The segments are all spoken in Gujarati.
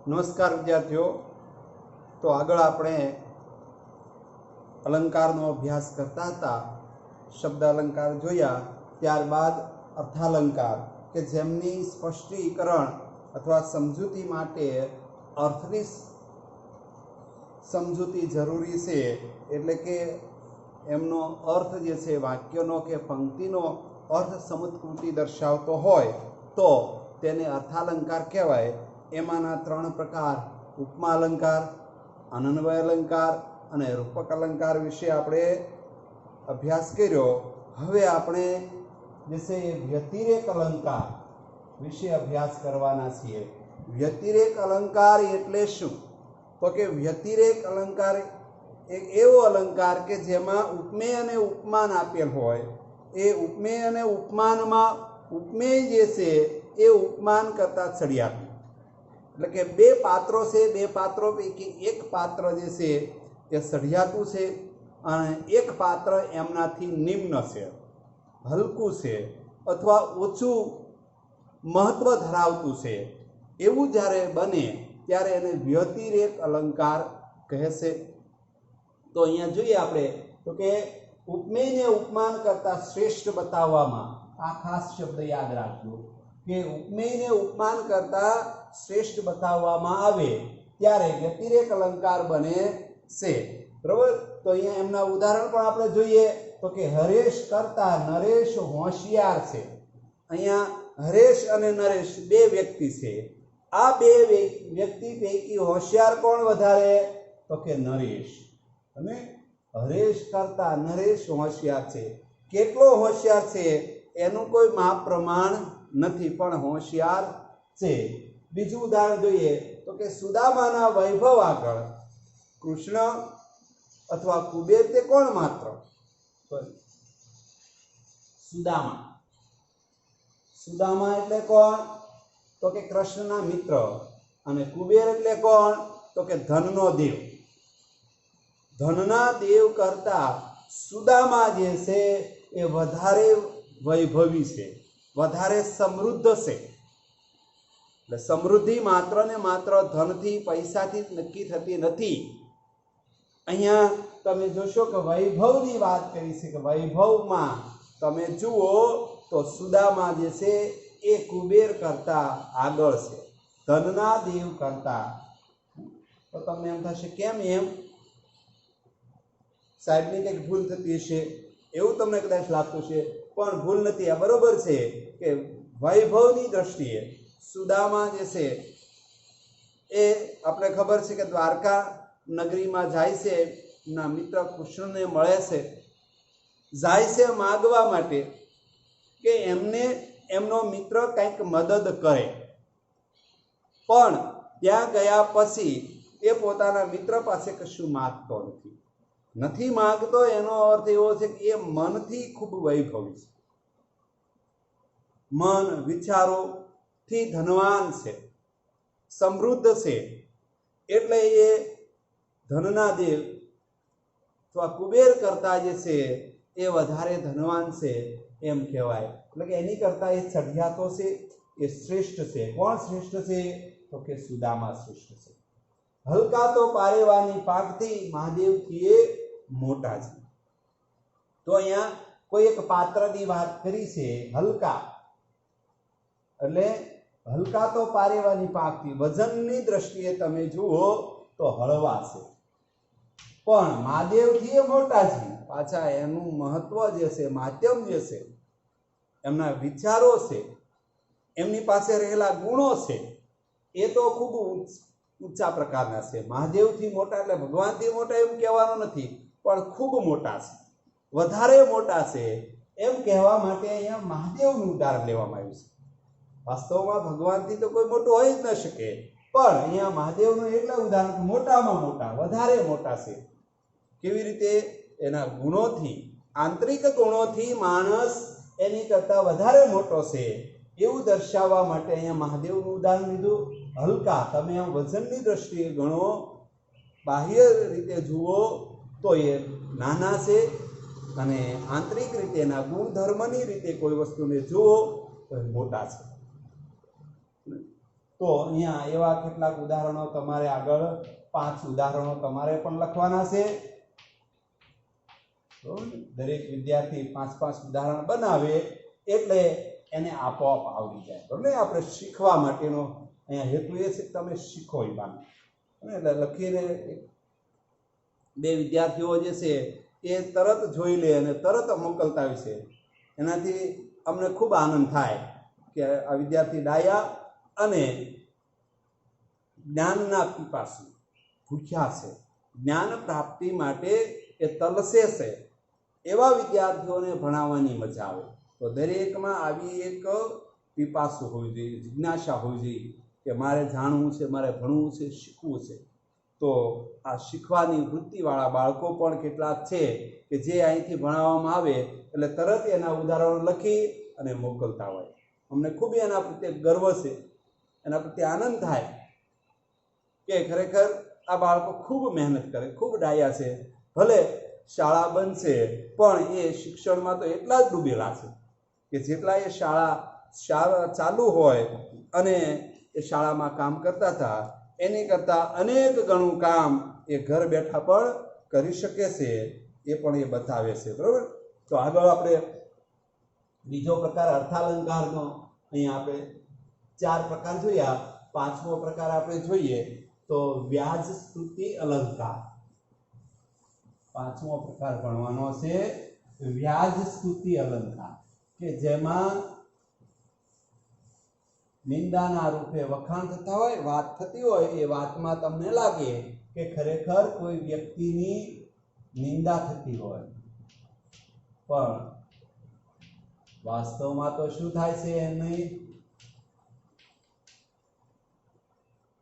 નમસ્કાર વિદ્યાર્થીઓ। તો આગળ આપણે અલંકારનો અભ્યાસ કરતા હતા। શબ્દ અલંકાર જોયા, ત્યારબાદ અર્થાલંકાર કે જેમની સ્પષ્ટીકરણ અથવા સમજૂતી માટે અર્થની સમજૂતી જરૂરી છે, એટલે કે એમનો અર્થ જે છે વાક્યનો કે પંક્તિનો અર્થ સમુત્કૃતિ દર્શાવતો હોય તો તેને અર્થાલંકાર કહેવાય। એમાંના ત્રણ પ્રકાર ઉપમા અલંકાર, અનન્વય અલંકાર અને રૂપક અલંકાર વિશે આપણે અભ્યાસ કર્યો। હવે આપણે જે છે એ વ્યતિરેક અલંકાર વિશે અભ્યાસ કરવાના છીએ। વ્યતિરેક અલંકાર એટલે શું? તો કે વ્યતિરેક અલંકાર એક એવો અલંકાર કે જેમાં ઉપમેય અને ઉપમાન આપેલ હોય। એ ઉપમેય અને ઉપમાનમાં ઉપમેય જે છે એ ઉપમાન કરતા ચડિયાતું, એટલે કે બે પાત્રો છે, બે પાત્રો પૈકી એક પાત્ર જે છે એ સઢિયાતું છે અને એક પાત્ર એમનાથી નિમ્ન છે, હલકું છે અથવા ઓછું મહત્વ ધરાવતું છે। એવું જ્યારે બને ત્યારે એને વ્યતિરેક અલંકાર કહેશે। તો અહીંયા જોઈએ આપણે તો કે ઉપમેયને ઉપમાન કરતા શ્રેષ્ઠ બતાવવામાં, આ ખાસ શબ્દ યાદ રાખજો કે ઉપમેયને ઉપમાન કરતા શ્રેષ્ઠ બતાવવામાં આવે ત્યારે વ્યતિરેક અલંકાર બને છે, બરોબર। તો અહીંયા એમના ઉદાહરણ પણ આપણે જોઈએ તો કે હરેશ કરતા નરેશ હોશિયાર છે। અહીંયા હરેશ અને નરેશ બે વ્યક્તિ છે। આ બે વ્યક્તિ પૈકી હોશિયાર કોણ વધારે? તો કે નરેશ। અને હરેશ કરતા નરેશ હોશિયાર છે। કેટલો હોશિયાર છે એનું કોઈ માપ પ્રમાણ નથી, પણ હોશિયાર છે। બીજું ઉદાહરણ જોઈએ તો કે સુદામાના વૈભવ આગળ કૃષ્ણ અથવા કુબેર તે કોણ માત્ર? સુદામા। સુદામા એટલે કોણ? તો કે કૃષ્ણના મિત્ર। અને કુબેર એટલે કોણ? તો કે ધનનો દેવ। ધનના દેવ કરતા સુદામા જે છે એ વધારે વૈભવી છે, વધારે સમૃદ્ધ છે। એટલે સમૃદ્ધિ માત્ર ને માત્ર ધનથી, પૈસાથી જ નક્કી થતી નથી। અહીંયા તમે જોશો કે વૈભવની વાત કરી છે કે વૈભવમાં તમે જુઓ તો સુદામા જે છે એ કુબેર કરતા આગળ છે, ધનના દેવ કરતા। તો તમને એમ થશે કેમ એમ? સાહેબની કંઈક ભૂલ થતી હશે એવું તમને કદાચ લાગતું છે, પણ ભૂલ નથી, આ બરોબર છે કે વૈભવની દ્રષ્ટિએ સુદામા જે છે એ આપણે ખબર છે કે દ્વારકા નગરીમાં જાય છે, એમના મિત્ર કૃષ્ણને મળે છે, જાય છે માગવા માટે કે એમને એમનો મિત્ર કંઈક મદદ કરે, પણ ત્યાં ગયા પછી એ પોતાના મિત્ર પાસે કશું માગતો નથી માગતો। એનો અર્થ એવો છે કે એ મનથી ખૂબ વૈભવી છે, મન વિચારોથી ધનવાન છે, સમૃદ્ધ છે। એટલે એ ધનના દેવ અથવા કુબેર કરતા જે છે એ વધારે ધનવાન છે એમ કહેવાય। એટલે કે એની કરતા એ ચઢિયાતો છે, એ શ્રેષ્ઠ છે। કોણ શ્રેષ્ઠ છે? તો કે સુદામા શ્રેષ્ઠ છે। હલકા તો પારેવાની પાકથી મહાદેવથી એ મોટા છે। તો અહીંયા કોઈ એક પાત્રની વાત કરી છે, હલકા એટલે હલકા તો પારેવાની પાકથી, વજનની દ્રષ્ટિએ તમે જુઓ તો હળવા છે, પણ મહાદેવથી એ મોટા છે। પાછા એનું મહત્વ જે છે, માધ્યમ જે છે, એમના વિચારો છે, એમની પાસે રહેલા ગુણો છે એ તો ખૂબ ઊંચા પ્રકારના છે। મહાદેવથી મોટા એટલે ભગવાનથી મોટા એમ કહેવાનું નથી, પણ ખૂબ મોટા છે, વધારે મોટા છે એમ કહેવા માટે અહીંયા મહાદેવનું ઉદાહરણ લેવામાં આવ્યું છે। વાસ્તવમાં ભગવાનથી તો કોઈ મોટું હોઈ જ ન શકે, પણ અહીંયા મહાદેવનું એટલા ઉદાહરણ મોટામાં મોટા, વધારે મોટા છે। કેવી રીતે? એના ગુણોથી, આંતરિક ગુણોથી માણસ એની કરતા વધારે મોટો છે એવું દર્શાવવા માટે અહીંયા મહાદેવનું ઉદાહરણ લીધું। હલકા તમે આમ વજનની દ્રષ્ટિએ ગણો, બાહ્ય રીતે જુઓ તો એ નાના છે, અને આંતરિક રીતે એના ગુણધર્મની રીતે કોઈ વસ્તુને જુઓ તો એ મોટા છે। તો અહીંયા એવા કેટલાક ઉદાહરણો તમારે આગળ 5 ઉદાહરણો તમારે પણ લખવાના છે. દરેક વિદ્યાર્થી 5 ઉદાહરણ બનાવે એટલે એને આપોઆપ આવડી જાય. બરાબર, આપણે શીખવા માટેનો અહીંયા હેતુ એ છે કે તમે શીખો એ બાને. એટલે લખીને બે વિદ્યાર્થીઓ જે છે એ તરત જોઈ લે અને તરત મોકલતા હોય છે. એનાથી અમને ખૂબ આનંદ થાય કે આ વિદ્યાર્થી ડાયા અને જ્ઞાનના પીપાસુ ભૂખ્યા છે, જ્ઞાન પ્રાપ્તિ માટે એ તલસે છે. એવા વિદ્યાર્થીઓને ભણાવવાની મજા આવે. તો દરેકમાં આવી એક પીપાસુ હોવી જોઈએ, જિજ્ઞાસા હોવી જોઈએ કે મારે જાણવું છે, મારે ભણવું છે, શીખવું છે. તો આ શીખવાની વૃત્તિવાળા બાળકો પણ કેટલાક છે કે જે અહીંથી ભણાવવામાં આવે એટલે તરત એના ઉદાહરણો લખી અને મોકલતા હોય. અમને ખૂબ એના પ્રત્યે ગર્વ છે, એના પ્રત્યે આનંદ થાય કે ખરેખર આ બાળકો ખૂબ મહેનત કરે, ખૂબ ડાયા છે. ભલે શાળા બનશે પણ એ શિક્ષણમાં તો એટલા જ ડૂબેલા છે કે જેટલા એ શાળા ચાલુ હોય અને એ શાળામાં કામ કરતા હતા એની કરતાં અનેક ગણું કામ એ ઘર બેઠા પણ કરી શકે છે, એ પણ એ બતાવે છે. બરાબર, તો આગળ આપણે બીજો પ્રકાર અર્થાલંકારનો અહીંયા આપણે 4 પ્રકાર જોયા. 5મો પ્રકાર આપણે જોઈએ તો વ્યાજ સ્તુતિ અલંકાર. 5મો પ્રકાર ભણવાનો છે વ્યાજ સ્તુતિ અલંકાર, કે જેમાં નિંદાના રૂપે વખાણ થતા હોય, વાત થતી હોય. એ વાતમાં તમને લાગે કે ખરેખર કોઈ વ્યક્તિની નિંદા થતી હોય, પણ વાસ્તવમાં તો શું થાય છે, એની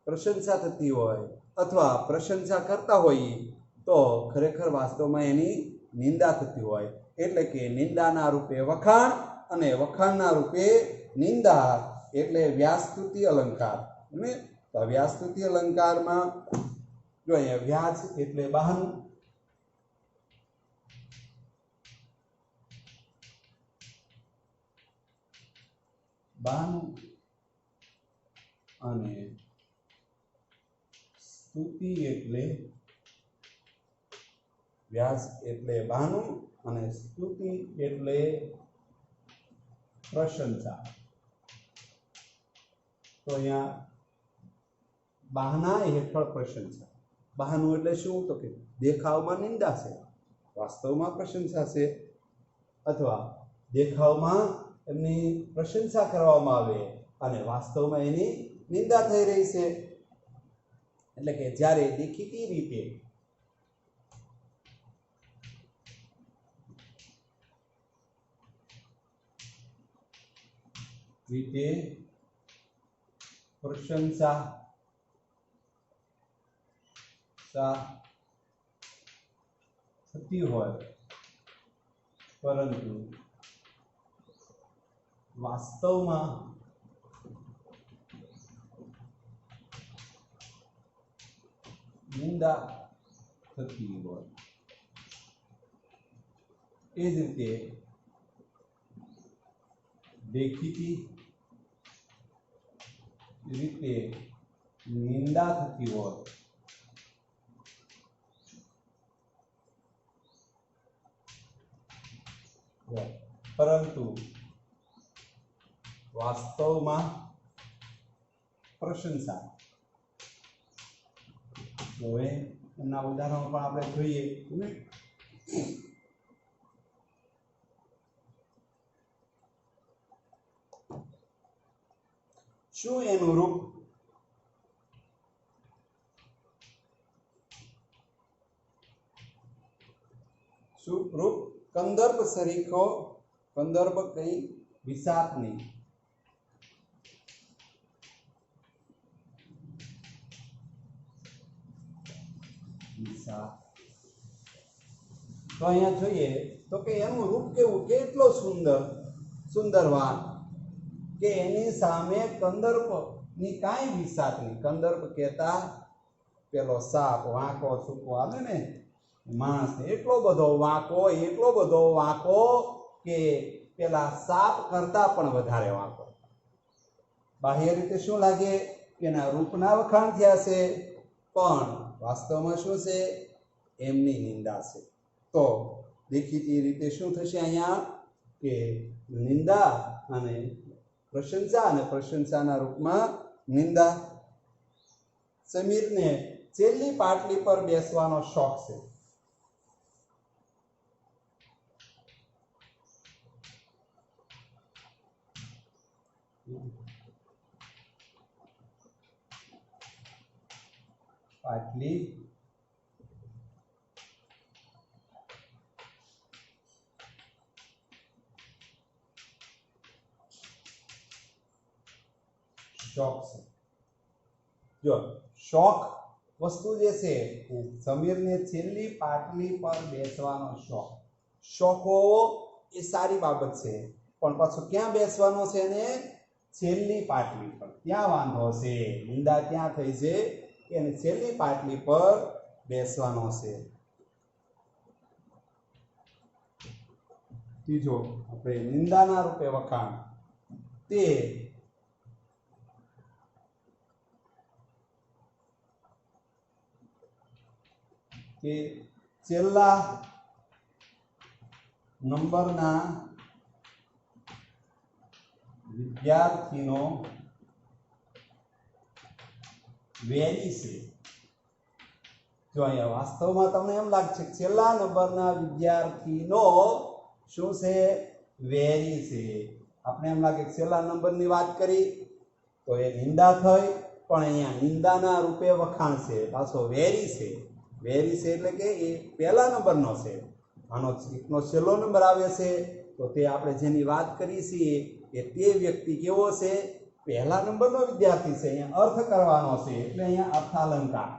પ્રશંસા થતી હોય અથવા પ્રશંસા કરતા હોઈએ તો ખરેખર વાસ્તવમાં એની નિંદા થતી હોય. એટલે કે નિંદાના રૂપે વખાણ અને વખાણના રૂપે નિંદા એટલે વ્યાજસ્તુતિ અલંકાર. તો વ્યાજસ્તુતિ અલંકારમાં જો અહીંયા વ્યાજ એટલે બહાનું, અને સ્તુતિ એટલે વ્યાજ એટલે બહાનું અને સ્તુતિ એટલે પ્રશંસા. તો અહીંયા બહાના હેઠળ પ્રશંસા. બહાનું એટલે શું? તો કે દેખાવમાં નિંદા છે, વાસ્તવમાં પ્રશંસા છે, અથવા દેખાવમાં એમની પ્રશંસા કરવામાં આવે અને વાસ્તવમાં એની નિંદા થઈ રહી છે. એટલે કે જ્યારે દેખીતી રીતે પ્રશંસા થતી હોય પરંતુ વાસ્તવમાં નિંદા થતી હોય. એ જ રીતે દેખીતી રીતે નિંદા થતી હોય પરંતુ વાસ્તવમાં પ્રશંસા. હવે એના ઉદાહરણો પણ આપણે જોઈએ. શું એનું રૂપ? શું રૂપ? કંદર્પ સરીખો, કંદર્પ કઈ વિશાખની. તો અહીંયા જોઈએ તો કે એનું રૂપ કેવું, કેટલો સુંદરવાન, કે એની સામે કંદર્પ ની કાંઈ વિસાત નહીં. કંદર્પ કહેતા પેલો સાપ વાંકો છૂકો આવે ને માણસ, એટલો બધો વાંકો કે પેલા સાપ કરતા પણ વધારે વાંકો. બાહ્ય રીતે શું લાગે? કે એના રૂપના વખાણ થયા છે, પણ વાસ્તવમાં શું છે? એમની નિંદા છે. તો દેખીતી રીતે શું થશે અહીંયા કે નિંદા અને પ્રશંસાના રૂપમાં નિંદા. સમીરને છેલ્લી પાટલી પર બેસવાનો શોખ છે. પાટલી શોખ છે. જો શોખ વસ્તુ જે છે, સમીરને છેલ્લી પાટલી પર બેસવાનો શોખ હોવો એ સારી બાબત છે, પણ પાછું ક્યાં બેસવાનો છે? ને છેલ્લી પાટલી પર. ત્યાં વાંધો છે, નિંદા ત્યાં થઈ છે કે એને છેલ્લી પાટલી પર બેસવાનો છે. ત્રીજો આપણે નિંદાના રૂપે વખાણ, તે કે છેલ્લા નંબરના વિદ્યાર્થીનો વેરી છે. જો અહીંયા વાસ્તવમાં તમને એમ લાગશે કે છેલ્લા નંબરના વિદ્યાર્થીનો શું છે? વેરી છે. આપણે એમ લાગે કે છેલ્લા નંબરની વાત કરી તો એ નિંદા થઈ, પણ અહીંયા નિંદાના રૂપે વખાણ છે, પાછો વેરી છે. વેરી છે એટલે કે એ પહેલા નંબરનો છે. આનો એકનો છેલ્લો નંબર આવે છે તો તે આપણે જેની વાત કરી છીએ કે તે વ્યક્તિ કેવો છે? પહેલા નંબરનો વિદ્યાર્થી છે. અહીંયા અર્થ કરવાનો છે એટલે અહીંયા અર્થાલંકાર.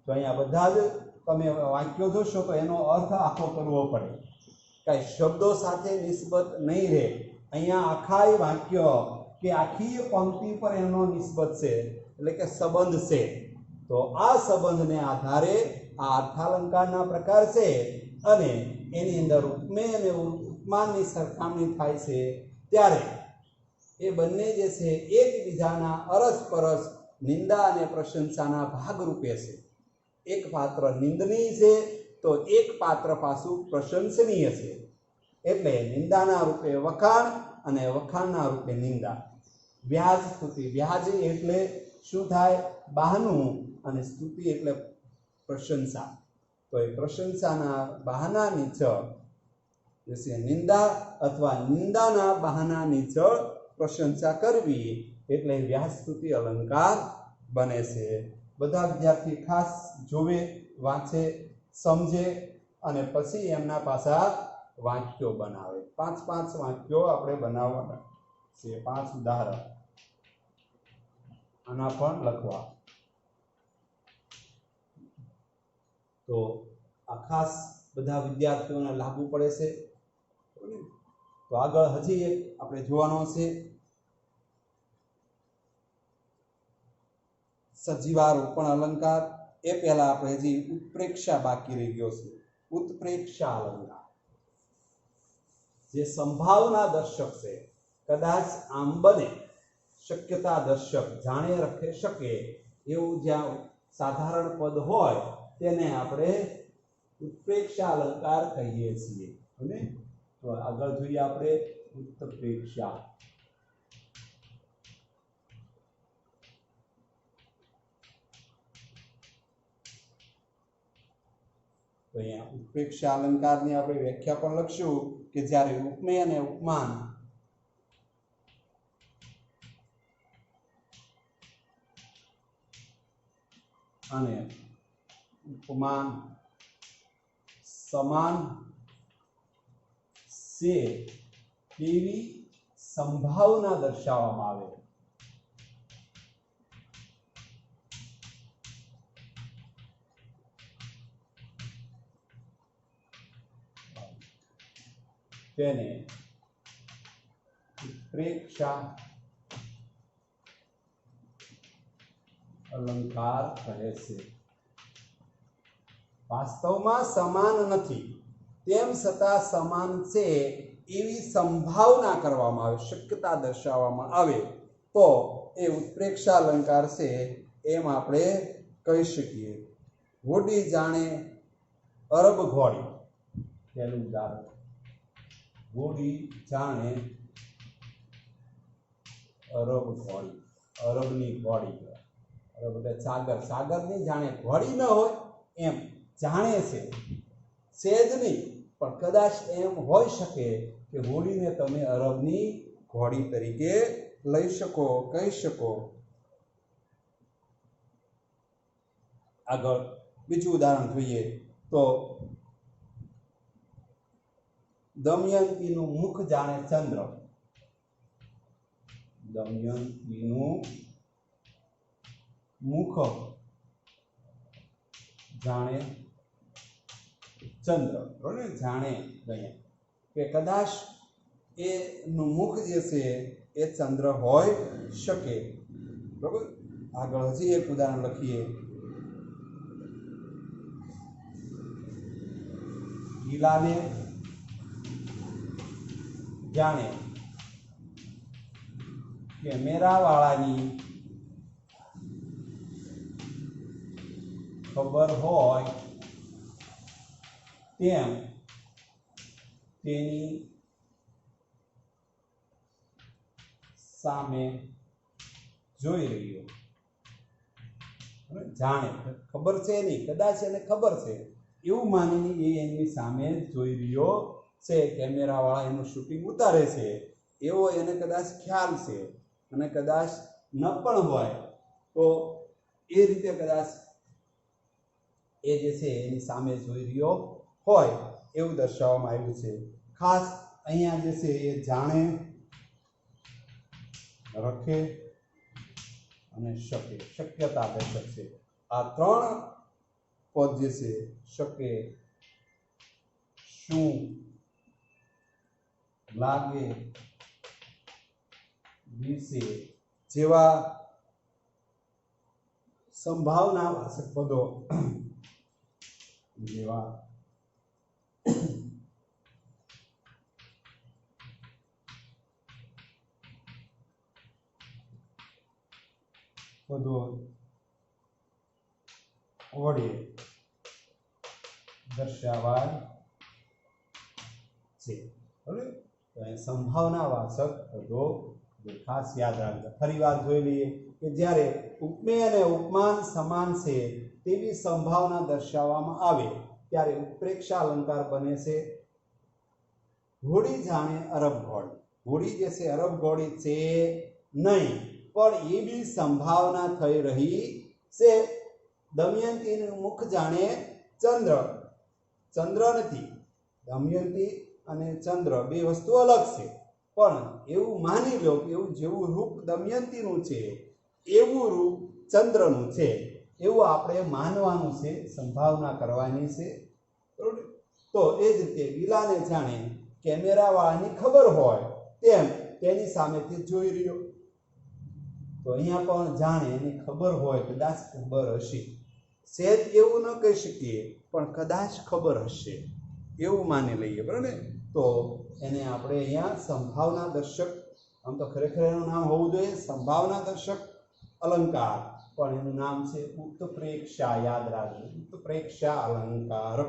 તો અહીંયા બધા જ તમે વાક્યો જોશો તો એનો અર્થ આખો કરવો પડે, કઈ શબ્દો સાથે નિસ્બત નહીં રહે. અહીંયા આખા વાક્ય કે આખી પંક્તિ પર એનો નિસ્બત છે, એટલે કે સંબંધ છે. તો આ સંબંધને આધારે આ અર્થાલંકારના પ્રકાર છે અને એની અંદર ઉપમેય અને ઉપમાનની સરખામણી થાય છે, ત્યારે એ બંને જે છે એકબીજાના અરસપરસ નિંદા અને પ્રશંસાના ભાગરૂપે છે. એક પાત્ર નિંદનીય છે તો એક પાત્ર પાછું પ્રશંસનીય છે. એટલે નિંદાના રૂપે વખાણ અને વખાણના રૂપે નિંદા. વ્યાજ સ્તુતિ. વ્યાજ એટલે શું થાય? બહાનું, અને સ્તુતિ એટલે પ્રશંસા. તો એ પ્રશંસાના બહાનાની છે નિંદા, અથવા નિંદાના બહાનાની પ્રશંસા કરવી એટલે વ્યાજ સ્તુતિ અલંકાર બને છે. બધા વિદ્યાર્થી ખાસ જોવે, વાંચે, સમજે અને પછી એમના પાછા વાક્યો બનાવે. 5 વાક્યો આપણે બનાવવાના છે. 5 ઉદાહરણ આના પણ લખવા. તો આ ખાસ બધા વિદ્યાર્થીઓને લાગુ પડે છે. તો આગળ હજી એક આપણે જોવાનો છે, સજીવારોપણ અલંકાર. એ પહેલા આપણે હજી ઉત્પ્રેક્ષા બાકી રહી ગયો છે. ઉત્પ્રેક્ષા અલંકાર જે સંભાવના દર્શક છે. કદાચ આમ બને, શક્યતા દર્શક, જાણે રખે શકે એવું જ્યાં સાધારણ પદ હોય તેને આપણે ઉત્પ્રેક્ષા અલંકાર કહીએ છીએ. અને તો આગળ જોઈએ આપણે ઉત્પ્રેક્ષા. તો અહીંયા ઉત્પ્રેક્ષા અલંકારની આપણે વ્યાખ્યા પણ લખશું કે જ્યારે ઉપમેય અને ઉપમાન અને ઉપમાન સમાન છે તેવી સંભાવના દર્શાવવામાં આવે તેને ઉત્પ્રેક્ષા અલંકાર કહે છે. વાસ્તવમાં સમાન નથી, તેમ છતાં સમાન છે એવી સંભાવના કરવામાં આવે, શક્યતા દર્શાવવામાં આવે તો એ ઉત્પ્રેક્ષાલંકાર છે એમ આપણે કહી શકીએ. ઘોડી જાણે અરબ ઘોડી, પહેલું ઉદાહરણ. ઘોડી જાણે અરબ ઘોડી, અરબની ઘોડી, અરબ એટલે સાગર, સાગરની જાણે ઘોડી ન હોય એમ જાણે છે, સેજ નહીં પણ કદાચ એમ હોઈ શકે કે ઘોડીને તમે અરબની ઘોડી તરીકે લઈ શકો, કહી શકો. આગળ બીજું ઉદાહરણ જોઈએ તો દમયંતીનું મુખ જાણે ચંદ્ર, દમયંતીનું મુખ જાણે ચંદ્ર, બરોબર, જાણે દયા કે કદાચ એનું મુખ જે છે એ ચંદ્ર હોય શકે. બરોબર. આગળ હજી એક ઉદાહરણ લખીએ. ગિલાને જાણે કેમેરાવાળાની ખબર હોય તેમ તેની સામે જોઈ રહ્યો. જાણે ખબર છે નહીં, કદાચ એને ખબર છે એવું માનીને એ એની સામે જોઈ રહ્યો છે. કેમેરાવાળા એનું શૂટિંગ ઉતારે છે એવો એને કદાચ ખ્યાલ છે, અને કદાચ ન પણ હોય તો એ રીતે કદાચ એ જે છે એની સામે જોઈ રહ્યો હોય એવું દર્શાવવામાં આવ્યું છે. ખાસ અહીંયા જે છે એ જાણે, રખે અને શકે, શક્યતા દર્શક છે. આ ત્રણ પદ જે છે, શકે, શું, લાગે, વિશે જેવા સંભાવનાવાચક પદો, જેવા પદો વડે દર્શાવાય છે. બરાબર. તો એ સંભાવનાવાચક પદો ખાસ યાદ રાખજો. ફરી વાર જોઈ લઈએ કે જ્યારે ઉપમેય અને ઉપમાન સમાન છે તેવી સંભાવના દર્શાવવામાં આવે ત્યારે ઉત્પ્રેક્ષા અલંકાર બને છે ઘોડી જાણે અરબ ઘોડી. ઘોડી જે છે અરબ ઘોડી છે નહીં, પણ એવી સંભાવના થઈ રહી છે. દમયંતીનું મુખ જાણે ચંદ્ર, ચંદ્ર નથી. દમયંતી અને ચંદ્ર બે વસ્તુ અલગ છે, પણ એવું માની લો કે એવું જેવું રૂપ દમયંતીનું છે એવું રૂપ ચંદ્રનું છે, એવું આપણે માનવાનું છે, સંભાવના કરવાની છે. બરોબર. તો એ જ રીતે ગિલાને જાણે કેમેરાવાળાની ખબર હોય તેમ તેની સામેથી જોઈ રહ્યો. તો અહીંયા પણ જાણે એની ખબર હોય, કદાચ ખબર હશે, સેજ એવું ન કહી શકીએ પણ કદાચ ખબર હશે એવું માની લઈએ. બરાબર. તો એને આપણે અહીંયા સંભાવના દર્શક, આમ તો ખરેખર એનું નામ હોવું જોઈએ સંભાવના દર્શક અલંકાર, પણ એનું નામ છે ઉત્પ્રેક્ષા. યાદ રાખજો, ઉત્પ્રેક્ષા અલંકાર.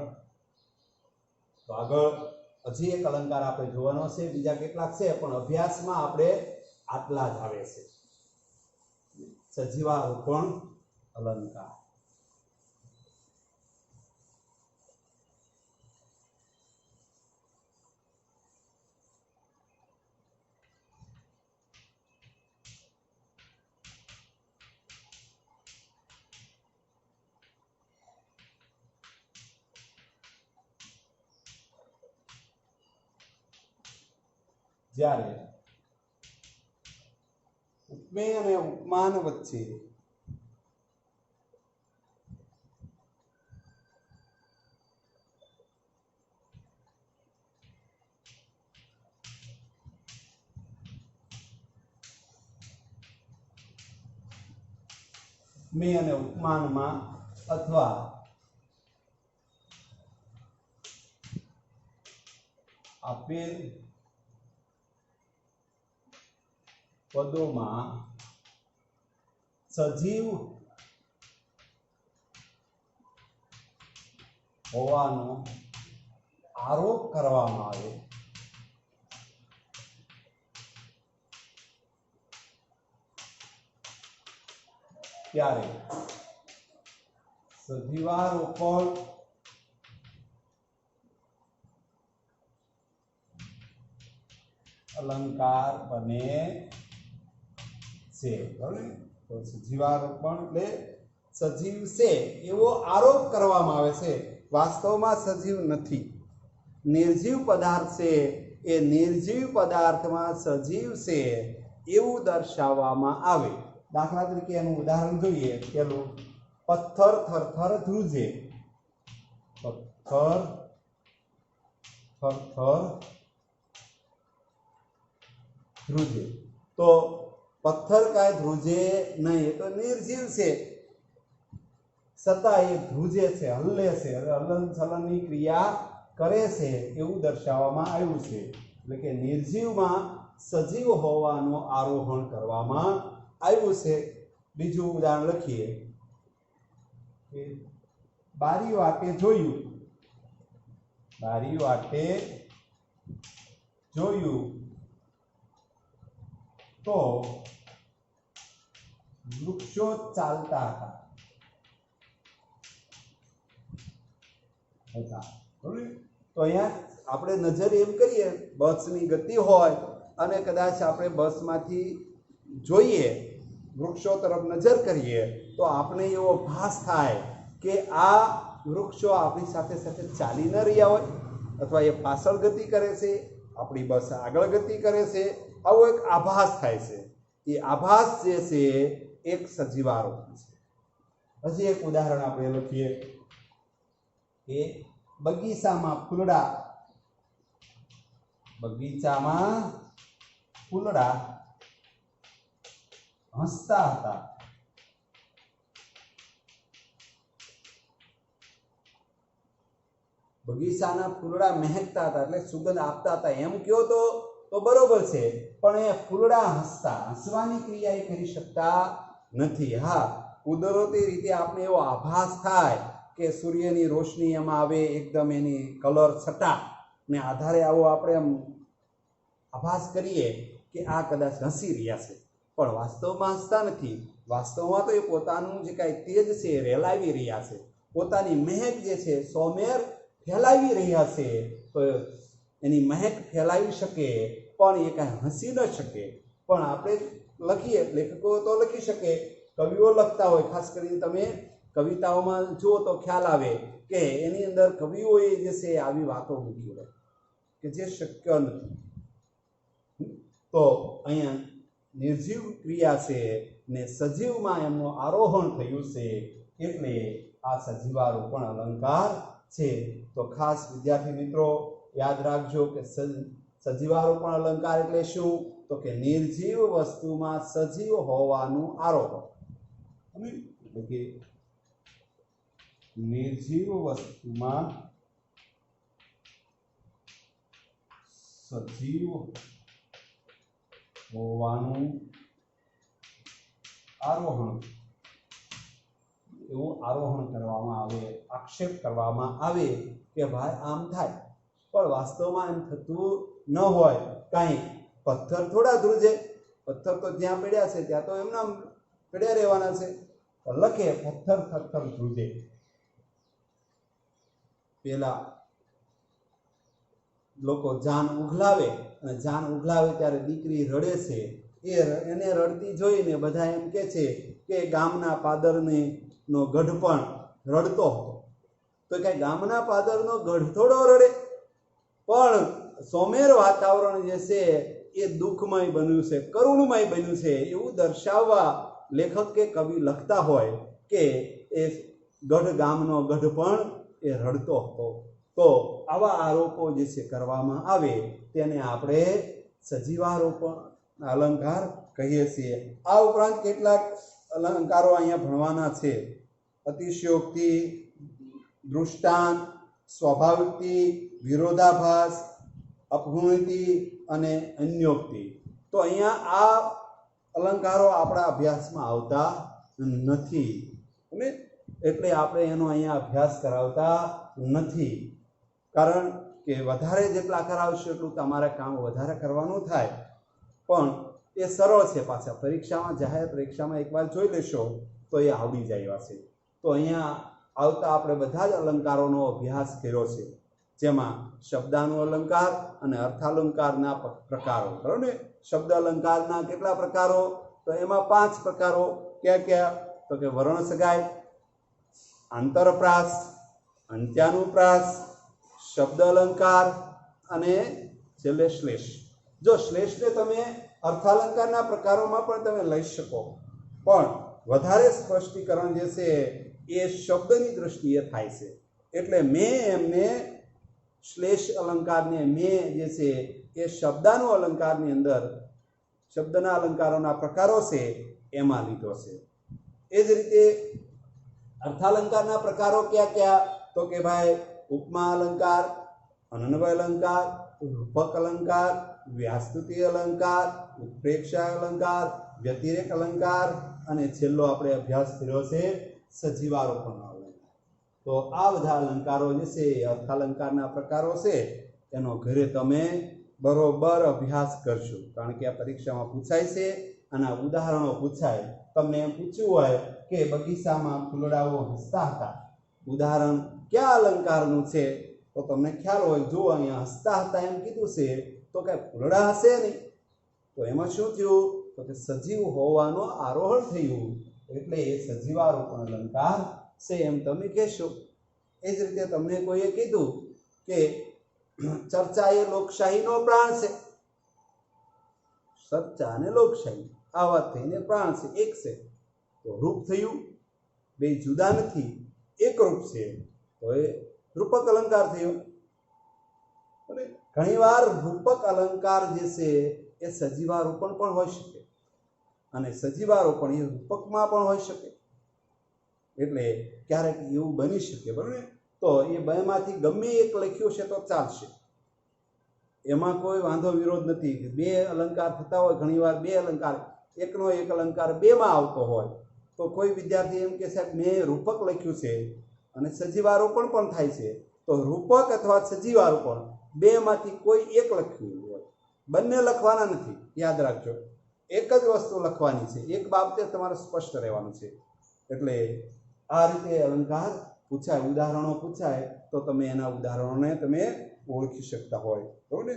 તો આગળ હજી એક અલંકાર આપણે જોવાનો છે, બીજા કેટલાક છે પણ અભ્યાસમાં આપણે આટલા જ આવે છે. સજીવારોપણ અલંકાર. જ્યારે ઉપમેય અને ઉપમાન વચ્ચે ઉપમેય અને ઉપમાનમાં અથવા આપેલ પદોમાં સજીવ હોવાનો આરોપ કરવામાં આવે ત્યારે સજીવારોપણ અલંકાર બને છે. તો સજીવારોપણ એટલે સજીવ છે એવો આરોપ કરવામાં આવે છે, વાસ્તવમાં સજીવ નથી. નિર્જીવ પદાર્થ છે એ નિર્જીવ પદાર્થમાં સજીવ છે એવું દર્શાવવામાં આવે. દાખલા તરીકે એનું ઉદાહરણ જોઈએ. પેલું, પથ્થર થરથર ધ્રુજે. પથ્થર થરથર ધ્રુજે. તો પથ્થર કાંઈ ધ્રુજે નહીં, એ તો નિર્જીવ છે, છતાં એ ધ્રુજે છે, હલ્લે છે, હલન ચલનની ક્રિયા કરે છે એવું દર્શાવવામાં આવ્યું છે. એટલે કે નિર્જીવમાં સજીવ હોવાનો આરોહણ કરવામાં આવ્યું છે. બીજું ઉદાહરણ લખીએ કે બારી વાટે જોયું. બારી વાટે જોયું તો વૃક્ષો ચાલતા હતા. તો અહીંયા આપણે નજર એમ કરીએ, બસની ગતિ હોય અને કદાચ આપણે બસમાંથી જોઈએ, વૃક્ષો તરફ નજર કરીએ, તો આપણે એવો ભાસ થાય કે આ વૃક્ષો આપણી સાથે સાથે ચાલી ન રહ્યા હોય, અથવા એ પાછળ ગતિ કરે છે, આપણી બસ આગળ ગતિ કરે છે, આવો એક આભાસ થાય છે. એ આભાસ જે છે એક સજીવારોપણ છે. હજી એક ઉદાહરણ આપણે લખીએ કે બગીચામાં ફૂલડા. બગીચામાં ફૂલડા હસતા હતા. બગીચાના ફૂલડા મહેકતા હતા, એટલે સુગંધ આપતા હતા એમ કહો તો બરોબર છે, પણ એ ફૂલડા હસવાની ક્રિયા એ કરી શકતા નથી. હા, કુદરતી રીતે આપણે એવો આભાસ થાય કે સૂર્યની રોશની એમાં આવે, એકદમ એની કલર છટા ને આધારે આવો આપણે એમ આભાસ કરીએ કે આ કદાચ હસી રહ્યા છે, પણ વાસ્તવમાં હસતા નથી. વાસ્તવમાં તો એ પોતાનું જે કાંઈ તેજ છે એ રેલાવી રહ્યા છે, પોતાની મહેક જે છે સોમેર ફેલાવી રહ્યા છે. તો એની મહેક ફેલાવી શકે પણ એ કાંઈ હસી ન શકે. પણ આપણે લખીએ, લેખકો તો લખી શકે, કવિઓ લખતા હોય, ખાસ કરીને તમે કવિતાઓમાં જુઓ તો ખ્યાલ આવે કે એની અંદર કવિઓએ જે છે આવી વાતો મૂકી હોય કે જે શક્ય નથી. તો અહીંયા નિર્જીવ ક્રિયા છે ને સજીવમાં એમનું આરોહણ થયું છે, એટલે આ સજીવારોપણ અલંકાર છે. તો ખાસ વિદ્યાર્થી મિત્રો યાદ રાખજો કે સજીવારોપણ અલંકાર એટલે શું? તો કે નિર્જીવ વસ્તુમાં સજીવ હોવાનું આરોપણ. એટલે કે નિર્જીવ વસ્તુમાં સજીવ હોવાનું આરોહણ, એવું આરોહણ કરવામાં આવે, આક્ષેપ કરવામાં આવે કે ભાઈ આમ થાય, પણ વાસ્તવમાં એમ થતું ન હોય. કાંઈ પથ્થર થોડા ધ્રુજે, પથ્થર તો જ્યાં પડ્યા છે ત્યાં તો એમના પડ્યા રહેવાના છે. લખે પથ્થર થરથર ધ્રુજે. પેલા લોકો જાન ઉઘલાવે, અને જાન ઉઘલાવે ત્યારે દીકરી રડે છે, એને રડતી જોઈને બધા એમ કે છે કે ગામના પાદરને નો ગઢ પણ રડતો હતો. તો કઈ ગામના પાદરનો ગઢ થોડો રડે, પણ સોમેર વાતાવરણ જે છે એ દુઃખમય બન્યું છે, કરુણમય બન્યું છે, એવું દર્શાવવા લેખક કે કવિ લખતા હોય કે એ ગઢ, ગામનો ગઢ પણ એ રડતો હતો. તો આવા આરોપો જે છે કરવામાં આવે તેને આપણે સજીવારોપણ અલંકાર કહીએ છીએ. આ ઉપરાંત કેટલાક અલંકારો અહીંયા ભણવાના છે. અતિશયોક્તિ, દૃષ્ટાંત, સ્વાભાવિકતિ, વિરોધાભાસ, અપગુણિતિ અને અન્યોક્તિ. તો અહીંયા આ અલંકારો આપણા અભ્યાસમાં આવતા નથી અને એટલે આપણે એનો અહીંયા અભ્યાસ કરાવતા નથી. કારણ કે વધારે જેટલા કરાવશો એટલું તમારે કામ વધારે કરવાનું થાય. પણ એ સરળ છે, પાછા પરીક્ષામાં, જાહેર પરીક્ષામાં એકવાર જોઈ લેશો તો એ આવડી જાય એવા છે. તો અહીંયા આવતા આપણે બધા જ અલંકારોનો અભ્યાસ કર્યો છે, જેમાં શબ્દાનું અલંકાર અને અર્થાલંકારના પ્રકારો. બરાબર ને? શબ્દ અલંકારના કેટલા પ્રકારો? તો એમાં 5 પ્રકારો. ક્યાં ક્યાં? તો કે વર્ણ સગાઈ, આંતરપ્રાસ, અંત્યાનુપ્રાસ, શબ્દ અલંકાર અને છેલ્લે શ્લેષ. જો શ્લેષને તમે અર્થાલંકારના પ્રકારોમાં પણ તમે લઈ શકો, પણ વધારે સ્પષ્ટીકરણ જે છે એ શબ્દની દ્રષ્ટિએ થાય છે. એટલે મેં એમને શ્લેષ અલંકારને મેં જે છે એ શબ્દાનું અલંકારની અંદર શબ્દના અલંકારોના પ્રકારો છે એમાં લીધો છે. એ જ રીતે અર્થાલંકારના પ્રકારો ક્યાં ક્યાં? તો કે ભાઈ ઉપમા અલંકાર, અનન્વય અલંકાર, રૂપક અલંકાર, વ્યાસ્તુતિ અલંકાર, ઉત્પ્રેક્ષા અલંકાર, વ્યતિરેક અલંકાર અને છેલ્લો આપણે અભ્યાસ કર્યો છે સજીવારોપણ અલંકાર. તો આ બધા અલંકારો જે છે એ અર્થાલંકારના પ્રકારો છે. એનો ઘરે તમે બરોબર અભ્યાસ કરશો, કારણ કે આ પરીક્ષામાં પૂછાય છે અને આ ઉદાહરણો પૂછાય. તમને એમ પૂછ્યું હોય કે બગીચામાં ફૂલડાઓ હસતા હતા, ઉદાહરણ કયા અલંકારનું છે? તો તમને ખ્યાલ હોય, જો અહીંયા હસતા હતા એમ કીધું છે તો કઈ ફૂલડા હશે નહીં. તો એમાં શું થયું? તો કે સજીવ હોવાનો આરોહણ થયું, એટલે એ સજીવારોપણ અલંકાર છે એમ તમે કહેશો. એ જ રીતે તમને કોઈએ કીધું કે ચર્ચા એ લોકશાહીનો પ્રાણ છે. ચર્ચા અને લોકશાહી આ વાત થઈને પ્રાણ છે, એક છે. તો રૂપ થયું, બે જુદા નથી, એક રૂપ છે, તો એ રૂપક અલંકાર થયો. ઘણીવાર રૂપક અલંકાર જે છે એ સજીવારોપણ પણ હોઈ શકે અને સજીવારોપણ એ રૂપકમાં પણ હોઈ શકે. એટલે ક્યારેક એવું બની શકે, બરાબર ને? તો એ બેમાંથી ગમે એક લખ્યું છે તો ચાલશે, એમાં કોઈ વાંધો વિરોધ નથી. બે અલંકાર થતા હોય, ઘણીવાર બે અલંકાર, એકનો એક અલંકાર બેમાં આવતો હોય, તો કોઈ વિદ્યાર્થી એમ કે સાહેબ મેં રૂપક લખ્યું છે અને સજીવારોપણ પણ થાય છે, તો રૂપક અથવા સજીવારોપણ બેમાંથી કોઈ એક લખ્યું હોય, બંને લખવાના નથી. યાદ રાખજો, એક જ વસ્તુ લખવાની છે, એક બાબતે તમારે સ્પષ્ટ રહેવાનું છે. એટલે આ રીતે અલંકાર પૂછાય, ઉદાહરણો પૂછાય તો તમે એના ઉદાહરણોને તમે ઓળખી શકતા હોય, બરાબર ને?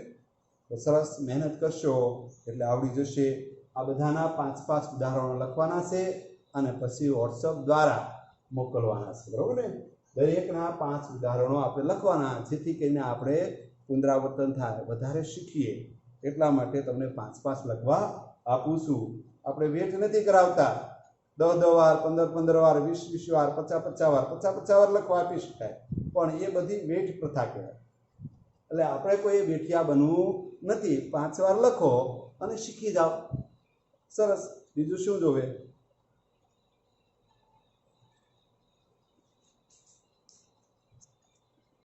તો સરસ મહેનત કરશો એટલે આવડી જશે. આ બધાના 5-5 ઉદાહરણો લખવાના છે અને પછી વોટ્સઅપ દ્વારા મોકલવાના છે, બરાબર ને? દરેકના 5 ઉદાહરણો આપણે લખવાના, જેથી કરીને આપણે પુનરાવર્તન થાય, વધારે શીખીએ. એટલા માટે તમને 5-5 લખવા આપું છું. આપણે વેટ નથી કરાવતા. 10 વાર, 15 વાર, 20 વાર, 50 વાર, 50 વાર લખવા આપી શકાય, પણ એ બધી વેઠ પ્રથા કહેવાય. એટલે આપણે કોઈ વેઠિયા બનવું નથી. 5 વાર લખો અને શીખી જાઓ. સરસ. બીજું શું જોવે?